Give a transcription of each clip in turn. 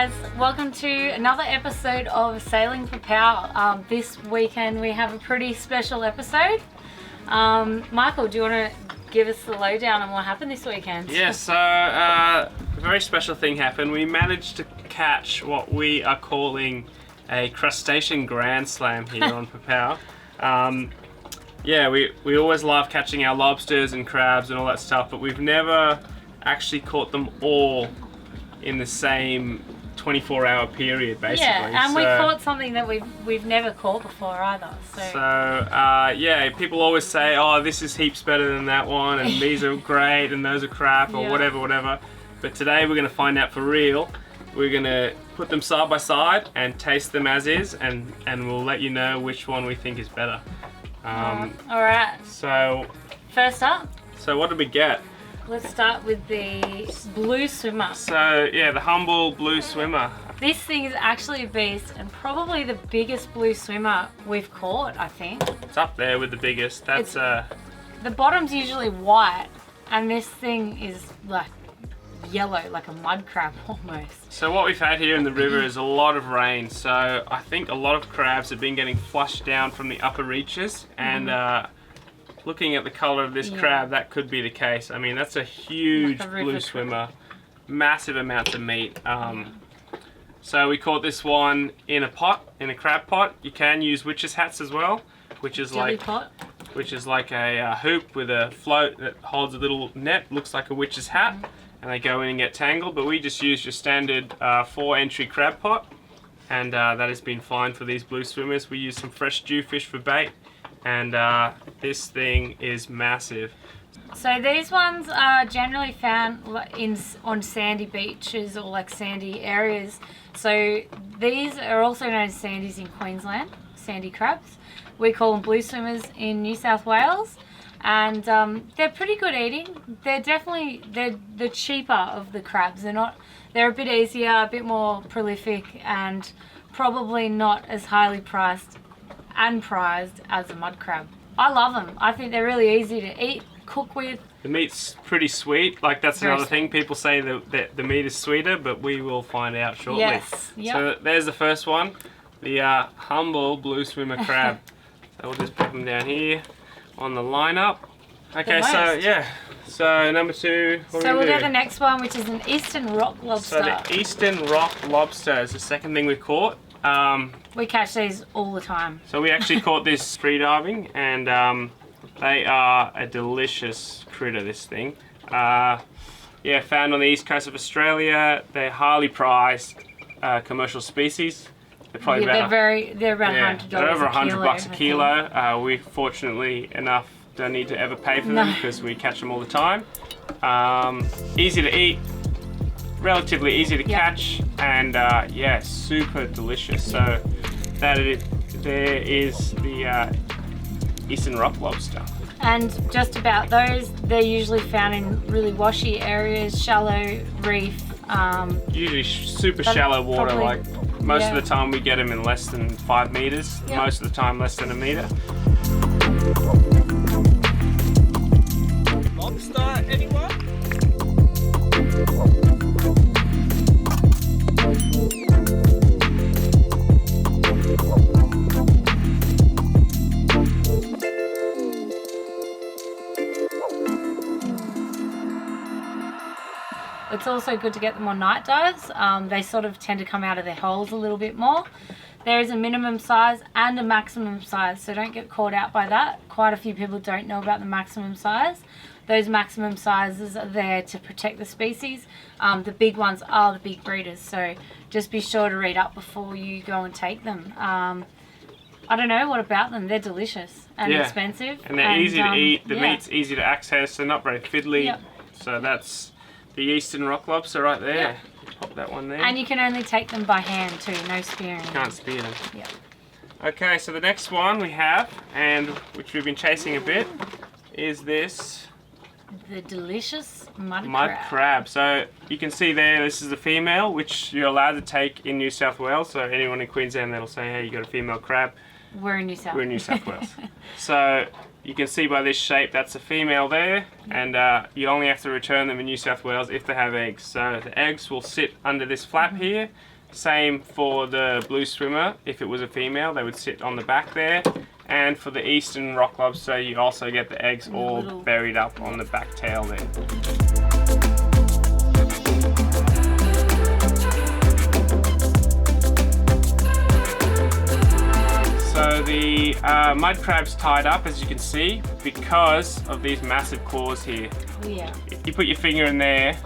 guys, welcome to another episode of Sailing Popao. This weekend we have a pretty special episode. Michael, do you want to give us the lowdown on what happened this weekend? Yeah, so a very special thing happened. We managed to catch what we are calling a crustacean grand slam here on Popao. Yeah, we always love catching our lobsters and crabs and all that stuff, but we've never actually caught them all in the same 24-hour period, basically. Yeah, and we caught something that we've never caught before either. So yeah, people always say, oh, this is heaps better than that one, and these are great, and those are crap, or whatever. But today we're going to find out for real. We're going to put them side by side and taste them as is, and we'll let you know which one we think is better. Alright. So, first up. So what did we get? Let's start with the blue swimmer. So yeah, the humble blue swimmer. This thing is actually a beast and probably the biggest blue swimmer we've caught, I think. It's up there with the biggest. That's the bottom's usually white and this thing is like yellow, like a mud crab almost. So what we've had here in the river is a lot of rain, so I think a lot of crabs have been getting flushed down from the upper reaches, and looking at the colour of this crab, that could be the case. I mean, that's a huge blue swimmer, massive amounts of meat. So we caught this one in a pot, in a crab pot. You can use witches' hats as well, which is like a hoop with a float that holds a little net, looks like a witch's hat, and they go in and get tangled. But we just used your standard 4-entry crab pot, and that has been fine for these blue swimmers. We use some fresh jewfish for bait. And this thing is massive. So these ones are generally found on sandy beaches or like sandy areas. So these are also known as sandies in Queensland, sandy crabs. We call them blue swimmers in New South Wales, and they're pretty good eating. They're the cheaper of the crabs. They're a bit easier, a bit more prolific, and probably not as highly priced and prized as a mud crab. I love them. I think they're really easy to eat, cook with. The meat's pretty sweet. Like, that's another thing. People say that the meat is sweeter, but we will find out shortly. Yes. Yep. So there's the first one, the humble blue swimmer crab. So we'll just put them down here on the lineup. Okay, so yeah. So number two. So we'll go to the next one, which is an Eastern Rock Lobster. So the Eastern Rock Lobster is the second thing we caught. We catch these all the time. So we actually caught this free diving, and they are a delicious critter, this thing. Yeah, found on the east coast of Australia. They're highly prized commercial species. They're probably they're about $100 they're over $100 a kilo. I We fortunately enough don't need to ever pay for them because we catch them all the time. Easy to eat, relatively easy to catch, and yeah, super delicious. So there is the Eastern Rock Lobster. And just about those, they're usually found in really washy areas, shallow reef. Usually super shallow water, like most of the time we get them in less than 5 meters, most of the time less than a meter. Lobster, anyone? It's also good to get them on night dives. They sort of tend to come out of their holes a little bit more. There is a minimum size and a maximum size, so don't get caught out by that. Quite a few people don't know about the maximum size. Those maximum sizes are there to protect the species. The big ones are the big breeders, so just be sure to read up before you go and take them. I don't know, what about them? They're delicious and expensive. And they're easy to eat. The meat's easy to access. They're not very fiddly. So that's the Eastern Rock Lobster right there. Pop that one there. And you can only take them by hand too, no spearing. Can't spear them. Okay, so the next one we have, and which we've been chasing a bit, is this. The delicious mud crab. So you can see there, this is a female, which you're allowed to take in New South Wales. So anyone in Queensland that'll say, hey, you got a female crab. We're in New South. We're in New South Wales. So you can see by this shape, that's a female there, and you only have to return them in New South Wales if they have eggs. So the eggs will sit under this flap here, Same for the blue swimmer. If it was a female, they would sit on the back there. And for the Eastern Rock Lobster, you also get the eggs all buried up on the back tail there. So the mud crab's tied up, as you can see, because of these massive claws here. Oh, yeah. If you put your finger in there,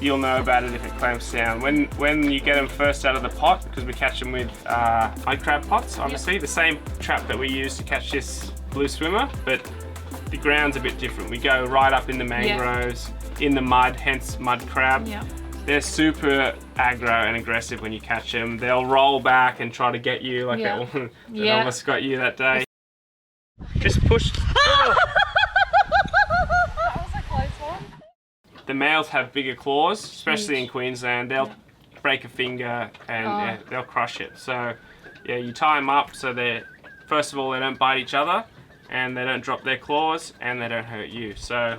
you'll know about it if it clamps down. When you get them first out of the pot, because we catch them with mud crab pots, obviously, the same trap that we use to catch this blue swimmer, but the ground's a bit different. We go right up in the mangroves, in the mud, hence mud crab. Yeah. They're super aggro and aggressive when you catch them. They'll roll back and try to get you, like they almost got you that day. Just push. Oh. That was a close one. The males have bigger claws, especially in Queensland. They'll break a finger and they'll crush it. So yeah, you tie them up so they, first of all, they don't bite each other, and they don't drop their claws, and they don't hurt you. So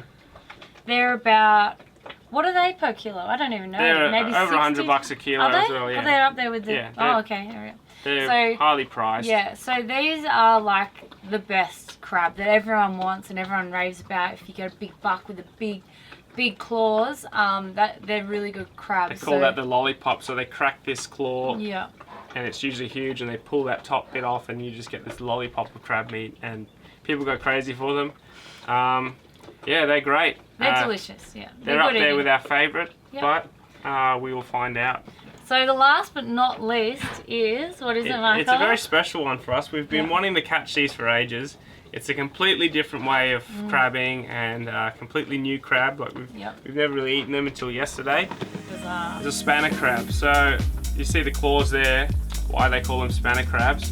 they're about, what are they per kilo? I don't even know. They're maybe over $100 a kilo are they? as well. Yeah. Oh, they're up there with the. Yeah, oh, okay. All right. They're highly prized. Yeah, so these are like the best crab that everyone wants and everyone raves about. If you get a big buck with a big claws, that they're really good crabs. They call that the lollipop. So they crack this claw. Yeah. And it's usually huge, and they pull that top bit off, and you just get this lollipop of crab meat, and people go crazy for them. Yeah, they're great. They're delicious. Yeah. They're up there with our favourite, but we will find out. So the last but not least is, what is it, Michael? It's a very special one for us. We've been wanting to catch these for ages. It's a completely different way of crabbing, and completely new crab. Like we've never really eaten them until yesterday. Bizarre. It's a spanner crab. So you see the claws there, why they call them spanner crabs.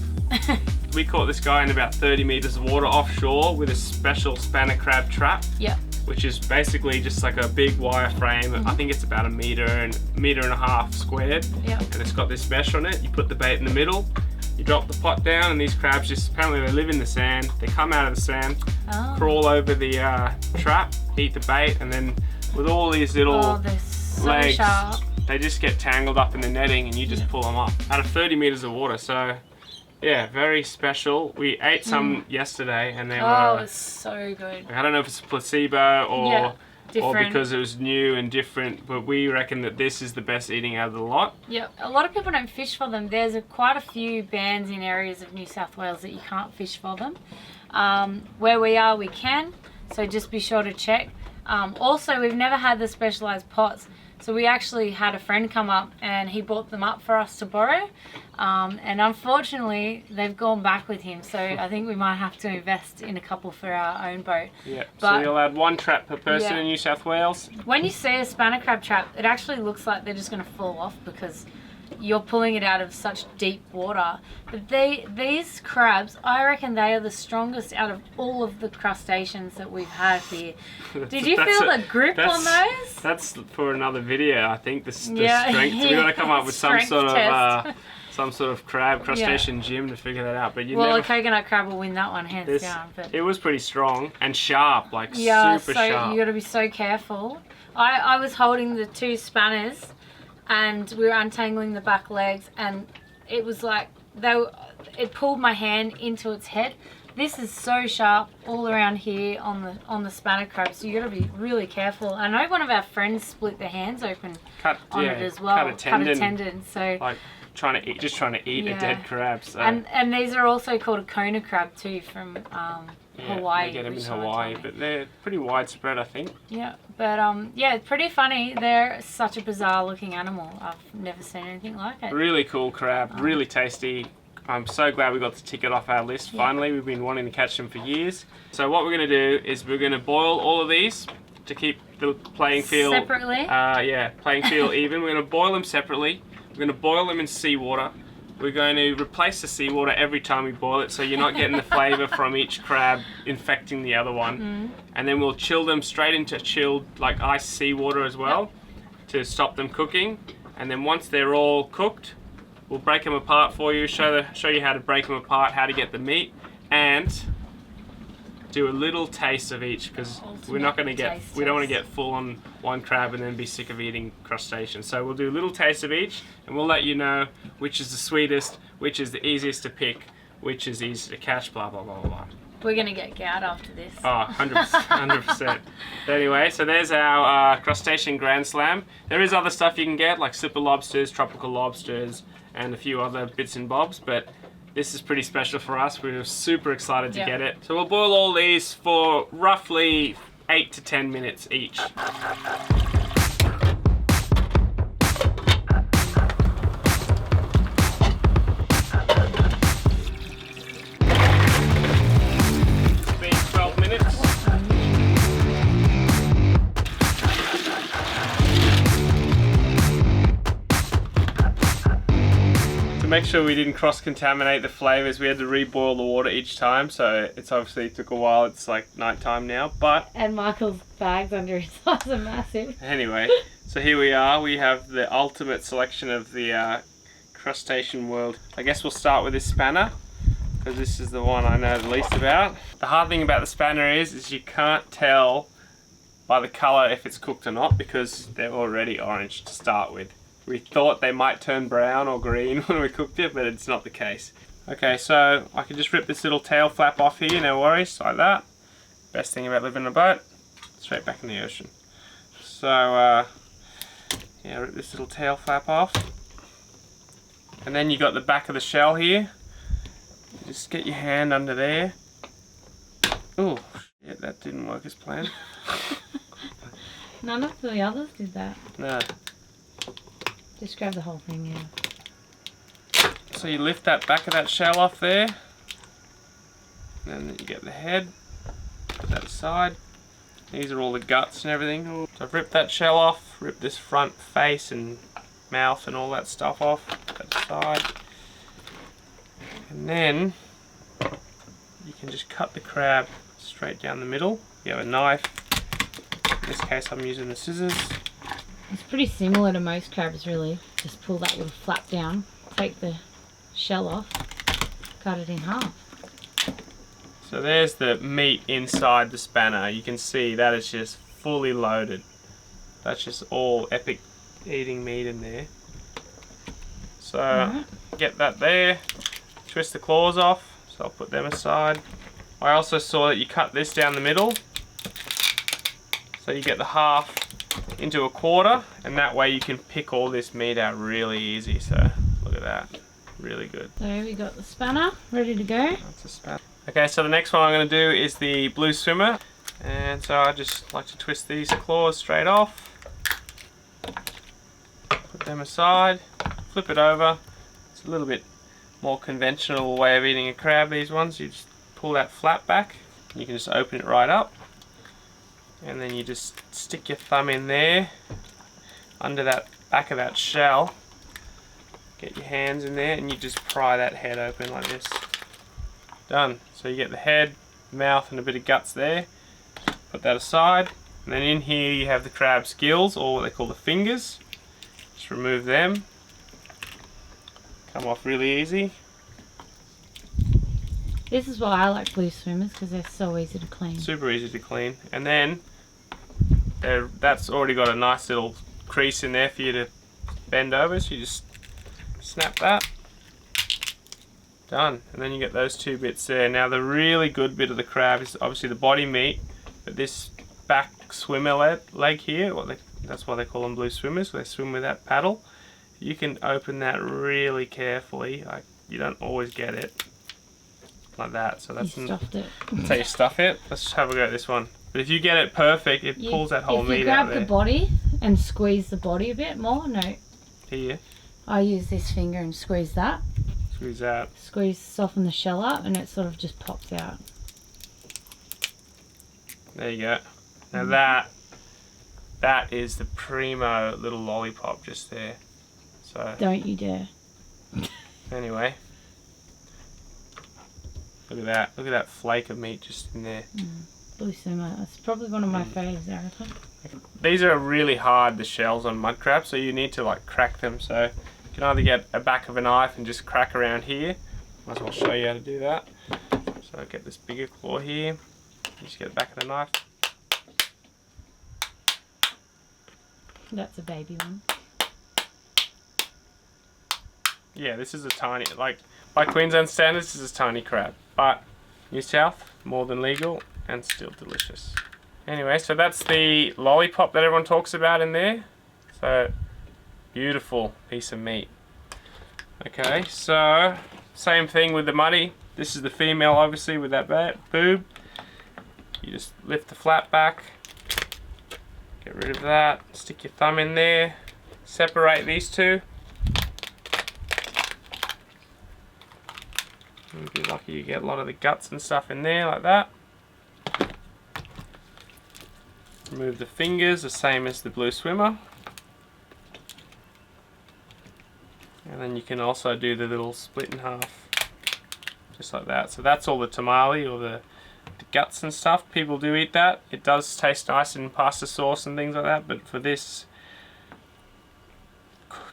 We caught this guy in about 30 meters of water offshore with a special spanner crab trap. Yeah. Which is basically just like a big wire frame. I think it's about a meter and a half squared. Yeah. And it's got this mesh on it. You put the bait in the middle, you drop the pot down, and these crabs just, apparently they live in the sand. They come out of the sand, crawl over the trap, eat the bait, and then with all these little legs, sharp. They just get tangled up in the netting, and you just pull them up out of 30 meters of water. So yeah, very special. We ate some yesterday, and they were. It's so good. I don't know if it's a placebo or different. because it was new and different, but we reckon that this is the best eating out of the lot. Yeah, a lot of people don't fish for them. There's quite a few bans in areas of New South Wales that you can't fish for them. Where we are, we can, so just be sure to check. Also, we've never had the specialised pots. So we actually had a friend come up and he bought them up for us to borrow. And unfortunately, they've gone back with him. So I think we might have to invest in a couple for our own boat. Yeah, so you'll add one trap per person in New South Wales. When you see a spanner crab trap, it actually looks like they're just going to fall off because you're pulling it out of such deep water. But these crabs, I reckon they are the strongest out of all of the crustaceans that we've had here. Did you feel the grip on those? That's for another video, I think. The strength. We've got to come up with some sort of crab crustacean gym to figure that out. But a coconut crab will win that one hands down. But it was pretty strong and sharp, like super sharp. You got to be so careful. I was holding the two spanners, and we were untangling the back legs, and it was like it pulled my hand into its head. This is so sharp all around here on the spanner crab, so you got to be really careful. I know one of our friends split their hands open on it as well. Cut a tendon. So like trying to eat a dead crab. So. And these are also called a KONA crab too from Hawaii. They get them in Hawaii, but they're pretty widespread, I think. Yeah, but it's pretty funny. They're such a bizarre looking animal. I've never seen anything like it. Really cool crab, really tasty. I'm so glad we got to tick it off our list finally. We've been wanting to catch them for years. So what we're going to do is we're going to boil all of these to keep the playing field separately. Playing field even. We're going to boil them separately. We're going to boil them in seawater. We're going to replace the seawater every time we boil it, so you're not getting the flavour from each crab infecting the other one. And then we'll chill them straight into chilled, like iced seawater as well, to stop them cooking. And then once they're all cooked, we'll break them apart for you, show you how to break them apart, how to get the meat, and do a little taste of each because we're not going to get, we don't want to get full on one crab and then be sick of eating crustaceans. So we'll do a little taste of each and we'll let you know which is the sweetest, which is the easiest to pick, which is easy to catch, blah, blah, blah, blah. We're going to get gout after this. Oh, 100%. Anyway, so there's our crustacean grand slam. There is other stuff you can get, like slipper lobsters, tropical lobsters, and a few other bits and bobs, but this is pretty special for us. We were super excited to get it. So we'll boil all these for roughly 8 to 10 minutes each. To make sure we didn't cross-contaminate the flavors, we had to reboil the water each time, so it's obviously took a while. It's like night time now, but... And Michael's bags under his eyes are massive. Anyway, so here we are. We have the ultimate selection of the crustacean world. I guess we'll start with this spanner, because this is the one I know the least about. The hard thing about the spanner is you can't tell by the color if it's cooked or not, because they're already orange to start with. We thought they might turn brown or green when we cooked it, but it's not the case. Okay, so I can just rip this little tail flap off here, no worries, like that. Best thing about living in a boat, straight back in the ocean. So, yeah, rip this little tail flap off. And then you got the back of the shell here. Just get your hand under there. Oh, shit, that didn't work as planned. None of the others did that. No. Just grab the whole thing, yeah. So you lift that back of that shell off there, and then you get the head, put that aside. These are all the guts and everything. So I've ripped that shell off, ripped this front face and mouth and all that stuff off, put that aside. And then you can just cut the crab straight down the middle. You have a knife, in this case I'm using the scissors. It's pretty similar to most crabs, really. Just pull that little flap down, take the shell off, cut it in half. So there's the meat inside the spanner. You can see that is just fully loaded. That's just all epic eating meat in there. So get that there, twist the claws off, so I'll put them aside. I also saw that you cut this down the middle, so you get the half into a quarter, and that way you can pick all this meat out really easy. So look at that, really good. So we got the spanner ready to go. That's a spanner. Okay, so the next one I'm going to do is the blue swimmer, and so I just like to twist these claws straight off, put them aside, flip it over. It's a little bit more conventional way of eating a crab, these ones. You just pull that flap back, you can just open it right up. And then you just stick your thumb in there, under that back of that shell. Get your hands in there and you just pry that head open like this. Done. So you get the head, mouth and a bit of guts there. Put that aside. And then in here you have the crab's gills, or what they call the fingers. Just remove them. Come off really easy. This is why I like blue swimmers, because they're so easy to clean. Super easy to clean. And then that's already got a nice little crease in there for you to bend over, so you just snap that. Done. And then you get those two bits there. Now the really good bit of the crab is obviously the body meat, but this back swimmer leg here, that's why they call them blue swimmers, they swim with that paddle. You can open that really carefully. You don't always get it like that, so that's stuffed it. That's how you stuff it. Let's have a go at this one. But if you get it perfect, it pulls that whole meat out there. If you grab the body and squeeze the body a bit more, Here. I use this finger and squeeze that. Squeeze that. Squeeze, soften the shell up, and it sort of just pops out. There you go. Now that is the primo little lollipop just there. So don't you dare. Anyway. Look at that. Look at that flake of meat just in there. Blue swimmer. That's probably one of my favourites, I reckon. These are really hard, the shells on mud crabs, so you need to like crack them. So you can either get a back of a knife and just crack around here. Might as well show you how to do that. So get this bigger claw here. You just get the back of the knife. That's a baby one. Yeah, this is a tiny, like, by Queensland standards, this is a tiny crab. But New South, more than legal, and still delicious. Anyway, so that's the lollipop that everyone talks about in there. So, beautiful piece of meat. Okay, so, same thing with the muddy. This is the female, obviously, with that boob. You just lift the flap back. Get rid of that. Stick your thumb in there. Separate these two. You'd be lucky you get a lot of the guts and stuff in there like that. Remove the fingers, the same as the blue swimmer. And then you can also do the little split in half, just like that. So that's all the tamale, or the guts and stuff. People do eat that. It does taste nice in pasta sauce and things like that, but for this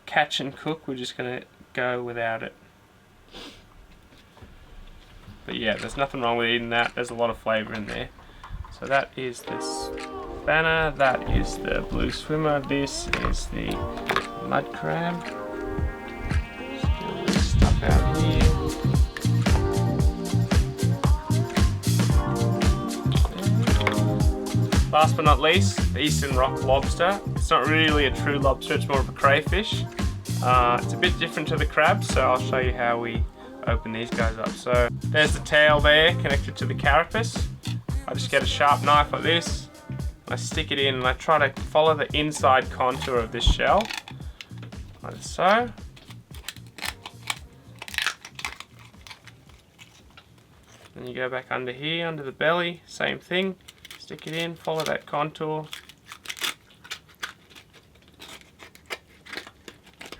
catch and cook, we're just going to go without it. But yeah, there's nothing wrong with eating that. There's a lot of flavour in there. So that is this spanner, that is the blue swimmer, this is the mud crab. Just get all this stuff out here. Last but not least, the Eastern Rock Lobster. It's not really a true lobster, it's more of a crayfish. It's a bit different to the crab, so I'll show you how we open these guys up. So there's the tail there connected to the carapace. I just get a sharp knife like this, I stick it in and I try to follow the inside contour of this shell, like so. Then you go back under here, under the belly, same thing, stick it in, follow that contour,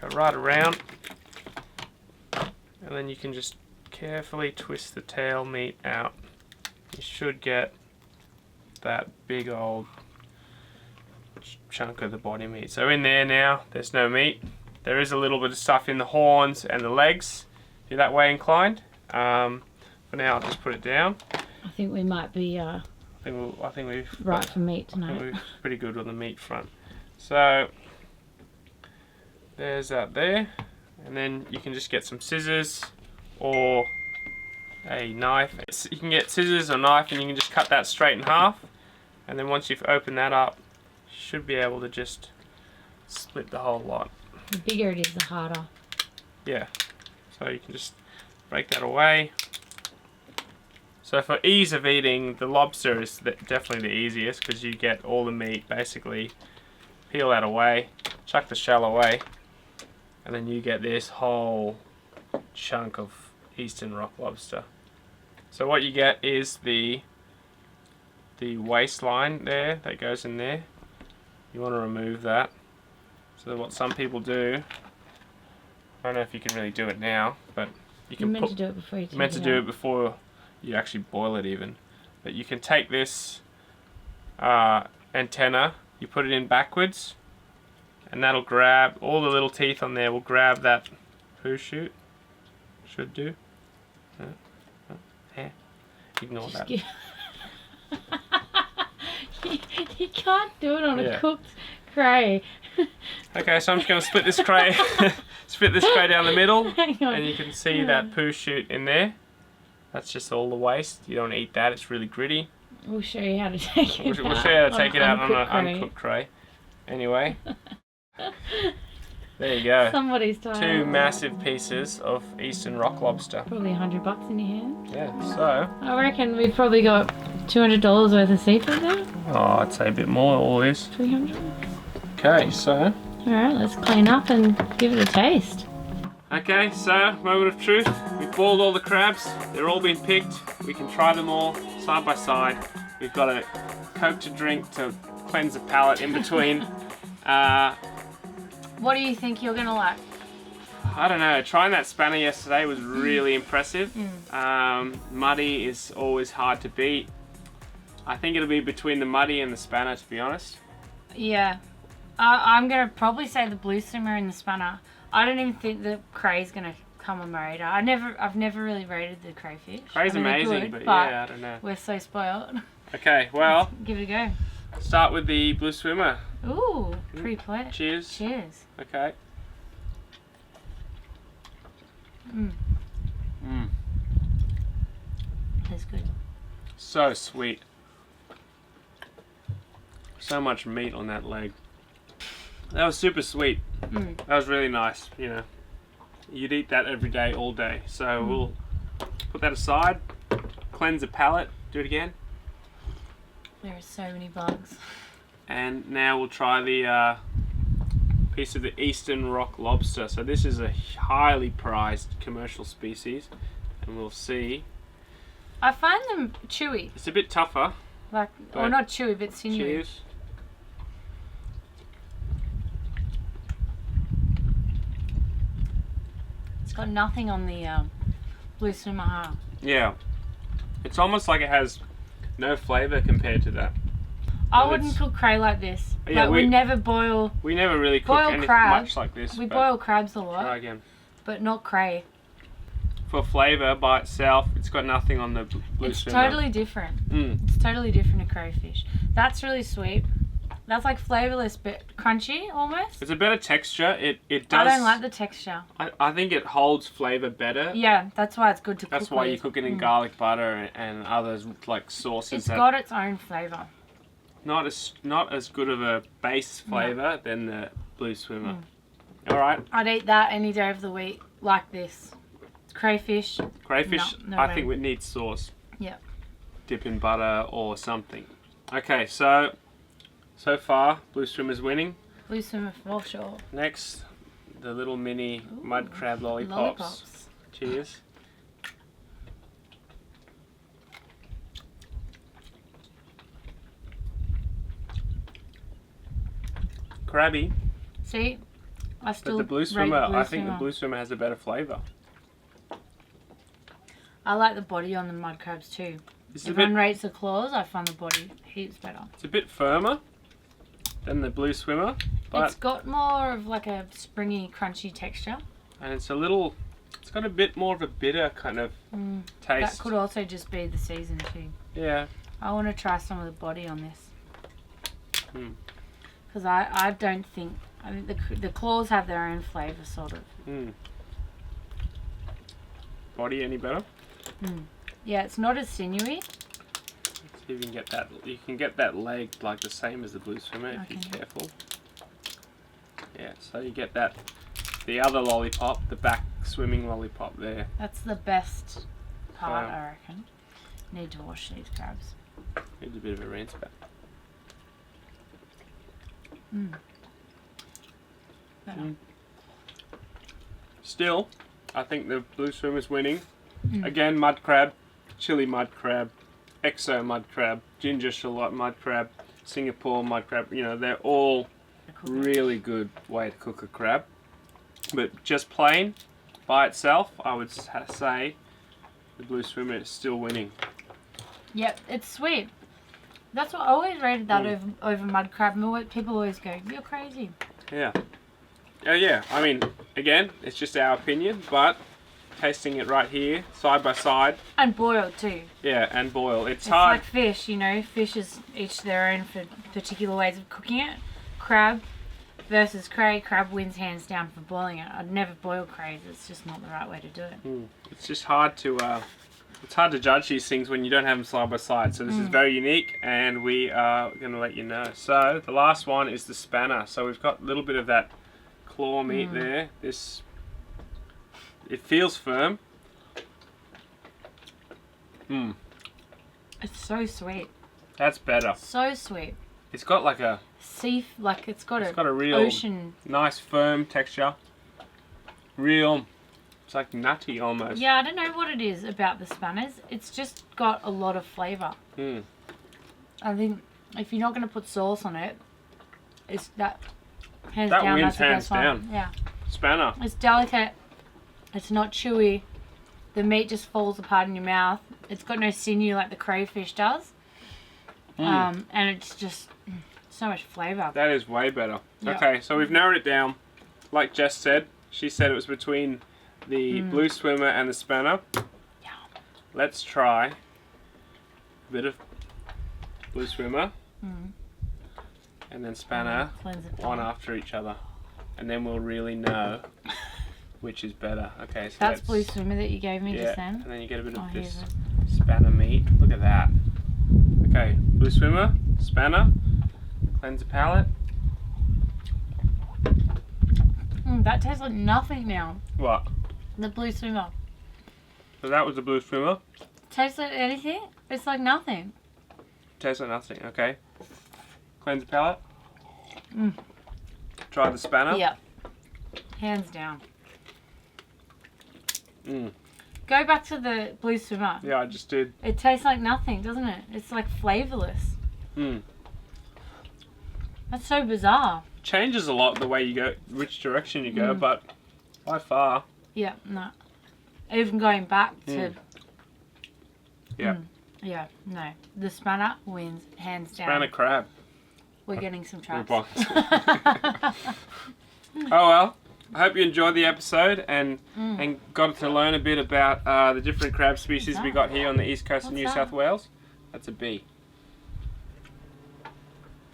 go right around. And then you can just carefully twist the tail meat out. You should get that big old chunk of the body meat. So in there now, there's no meat. There is a little bit of stuff in the horns and the legs, if you're that way inclined. For now, I'll just put it down. I think we might be I think we've right for meat I think tonight. we're pretty good on the meat front. So there's that there. And then you can just get some scissors or a knife. You can get scissors or knife and you can just cut that straight in half. And then once you've opened that up, you should be able to just split the whole lot. The bigger it is, the harder. Yeah, so you can just break that away. So for ease of eating, the lobster is definitely the easiest because you get all the meat basically. Peel that away, chuck the shell away. And then you get this whole chunk of Eastern Rock Lobster. So what you get is the waistline there that goes in there. You want to remove that. So what some people do, I don't know if you can really do it now, but you can You're meant to do it before you take it out. You're meant to do it before you actually boil it even. But you can take this antenna, you put it in backwards, and that'll grab, all the little teeth on there will grab that poo shoot. Should do. Yeah. Ignore that. You can't do it on a cooked cray. Okay, so I'm just going to split this cray, split this cray down the middle, Hang on. and you can see that poo shoot in there. That's just all the waste. You don't want to eat that, it's really gritty. We'll show you how to take it out. We'll show you how to take it out on an uncooked cray. Anyway. There you go. Somebody's tired. 2 massive pieces of Eastern Rock Lobster. Probably $100 in your hand. Yeah, so. I reckon we've probably got $200 worth of seafood there. Oh, I'd say a bit more, all this. 300. Okay, so. Alright, let's clean up and give it a taste. Okay, so, moment of truth. We've boiled all the crabs. They're all been picked. We can try them all side by side. We've got a Coke to drink to cleanse the palate in between. What do you think you're gonna like? I don't know, trying that spanner yesterday was really impressive. Muddy is always hard to beat. I think it'll be between the muddy and the spanner, to be honest. Yeah, I'm gonna probably say the blue swimmer and the spanner. I don't even think the cray's gonna come on my radar. I've never really rated the crayfish. Cray's amazing, good, but yeah, I don't know. We're so spoiled. Okay, well, Give it a go. start with the blue swimmer. Ooh, pre-plate. Cheers. Cheers. Okay. Mm. Mm. That's good. So sweet. So much meat on that leg. That was super sweet. Mm. That was really nice, you know. You'd eat that every day, all day. So we'll put that aside, cleanse the palate, do it again. There are so many bugs. And now we'll try the piece of the Eastern Rock Lobster. So this is a highly prized commercial species, and we'll see. I find them chewy. It's a bit tougher. Like, or not chewy, but sinewy. Cheers. It's got nothing on the blue swimmer. Yeah. It's almost like it has no flavour compared to that. I wouldn't cook cray like this. Yeah, like we never boil. We never really cook Boil anything crab. much like this. We but boil crabs a lot, try again. but not cray. For flavour by itself, it's got nothing on the blue It's swimmer. totally different. Mm. It's totally different to crayfish. That's really sweet. That's like flavourless but crunchy almost. It's a better texture. It does. I don't like the texture. I think it holds flavour better. Yeah, that's why it's good to cook That's why you with. cook it in garlic butter and others like sauces. It's that got its own flavour. not as good of a base flavour than the blue swimmer. All right. I'd eat that any day of the week like this. It's crayfish. Crayfish. No I way. think we need sauce. Yeah. Dip in butter or something. Okay, so far blue swimmer's winning. Blue swimmer for sure. Next, the little mini mud crab lollipops. Cheers. Crabby, See? I but still the blue rate swimmer, the blue I think the swimmer. blue swimmer has a better flavour. I like the body on the mud crabs too. It's Everyone rates the claws, I find the body heaps better. It's a bit firmer than the blue swimmer, but It's got more of like a springy, crunchy texture. and it's got a bit more of a bitter kind of That taste. could also just be the season too. Yeah. I want to try some of the body on this. Mm. Because I don't think, I mean the claws have their own flavour sort of. Mm. Body any better? Yeah, it's not as sinewy. Let's see if you can get that. You can get that leg like the same as the blue swimmer if you're Okay. careful. Yeah, so you get that. The other lollipop, the back swimming lollipop there. That's the best part, So- I reckon. Need to wash these crabs. Needs a bit of a rinse back. Better. Still, I think the blue swimmer's winning. Again, mud crab, chili mud crab, exo mud crab, ginger shallot mud crab, Singapore mud crab. You know, they're all really good way to cook a crab. But just plain by itself, I would say the blue swimmer is still winning. Yep, it's sweet. That's what I always rated that over mud crab. And people always go, "You're crazy." Yeah. Yeah. I mean, again, it's just our opinion, but tasting it right here, side by side. And boiled too. Yeah, and boil. It's It's hard. like fish, you know. Fish is each their own for particular ways of cooking it. Crab versus cray. Crab wins hands down for boiling it. I'd never boil crays. It's just not the right way to do it. It's just hard to judge these things when you don't have them side by side. So this is very unique, and we are going to let you know. So the last one is the spanner. So we've got a little bit of that claw meat there. It feels firm. It's so sweet. That's better. So sweet. It's got like a It's got a real ocean. nice firm texture. It's like nutty almost. Yeah, I don't know what it is about the spanners. It's just got a lot of flavour. I think if you're not going to put sauce on it, it's that hands That down. wins That's the hands best one. down. Yeah, Spanner. it's delicate. It's not chewy. The meat just falls apart in your mouth. It's got no sinew like the crayfish does. And it's just so much flavour. That is way better. Yeah. Okay, so we've narrowed it down. Like Jess said, she said it was between the blue swimmer and the spanner. Yeah. Let's try a bit of blue swimmer, and then spanner, one after each other, and then we'll really know which is better. Okay, so that's blue swimmer that you gave me just then. And then you get a bit of this spanner meat. Look at that. Okay, blue swimmer, spanner, cleanser palate. That tastes like nothing now. What? The blue swimmer. So that was the blue swimmer. Tastes like anything? It's like nothing. Tastes like nothing. Okay. Cleanser palate. Try the spanner. Yep. Hands down. Mm. Go back to the blue swimmer. Yeah, I just did. It tastes like nothing, doesn't it? It's like flavourless. That's so bizarre. Changes a lot the way you go, which direction you go, but by far. Yeah, no. Even going back to... Yeah. No. The spanner wins, hands down. Spanner crab. We're getting some traps. Oh well, I hope you enjoyed the episode and got to learn a bit about the different crab species we got here on the east coast of New South Wales. That's a bee.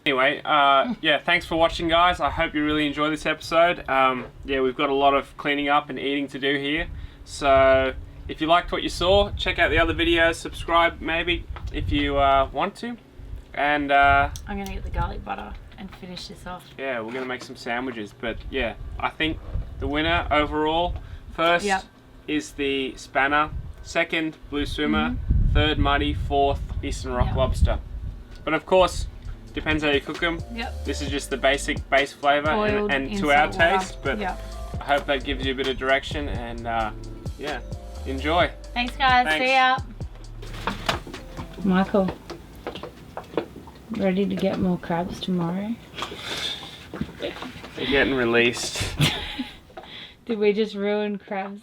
Anyway, yeah, thanks for watching, guys. I hope you really enjoy this episode. Yeah, we've got a lot of cleaning up and eating to do here. So if you liked what you saw, check out the other videos, subscribe maybe if you want to. And I'm going to get the garlic butter and finish this off. Yeah, we're going to make some sandwiches. But yeah, I think the winner overall, first is the spanner, second blue swimmer, third muddy, fourth Eastern Rock Lobster. But of course, depends how you cook them. This is just the basic base flavour and to our taste, but I hope that gives you a bit of direction and yeah, enjoy. Thanks guys, see ya. Michael, ready to get more crabs tomorrow? They're getting released. Did we just ruin crabs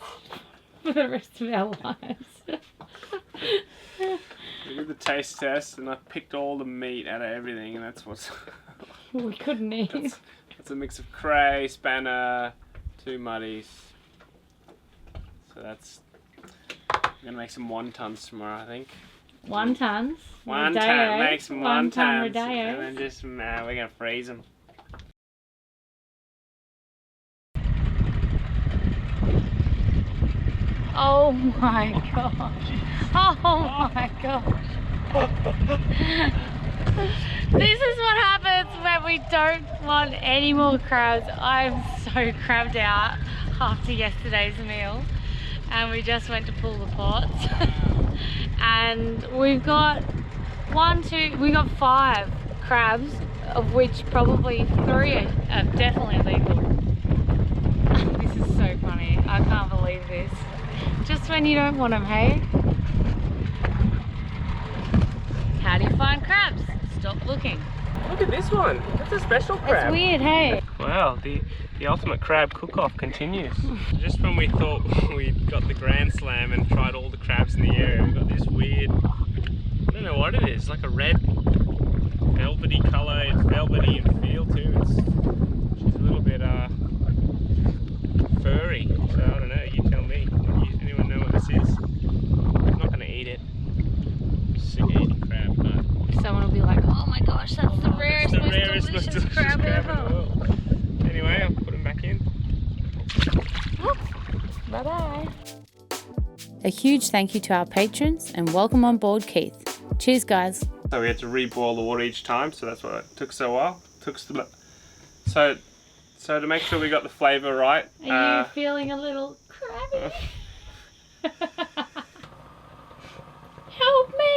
for the rest of our lives? We did the taste test and I picked all the meat out of everything, and that's what's... we couldn't eat. That's a mix of cray, spanner, 2 muddies. So that's... I'm gonna make some wontons tomorrow, I think. Wontons? Wonton, make some wontons. And then just, we're gonna freeze them. Oh my gosh. Oh my gosh. This is what happens when we don't want any more crabs. I'm so crabbed out after yesterday's meal. And we just went to pull the pots. And we've got 5 crabs, of which probably 3 are definitely legal. This is so funny. I can't believe this. Just when you don't want them, hey? How do you find crabs? Stop looking. Look at this one. That's a special crab. It's weird, hey? Wow, the ultimate crab cook-off continues. Just when we thought we'd got the grand slam and tried all the crabs in the area, we got this weird, I don't know what it is, like a red velvety colour. It's velvety in feel too. She's a little bit furry. So I don't know, you tell me. Anyone know what this is? I'm not going to eat it. I'm sick of eating crab, but... Someone will be like, oh my gosh, that's the rarest, most delicious crab ever. Anyway, I'll put him back in. Bye-bye. A huge thank you to our patrons and welcome on board Keith. Cheers, guys. So we had to reboil the water each time, so that's why it took so a while. So to make sure we got the flavour right. Are you feeling a little crabby? Help me!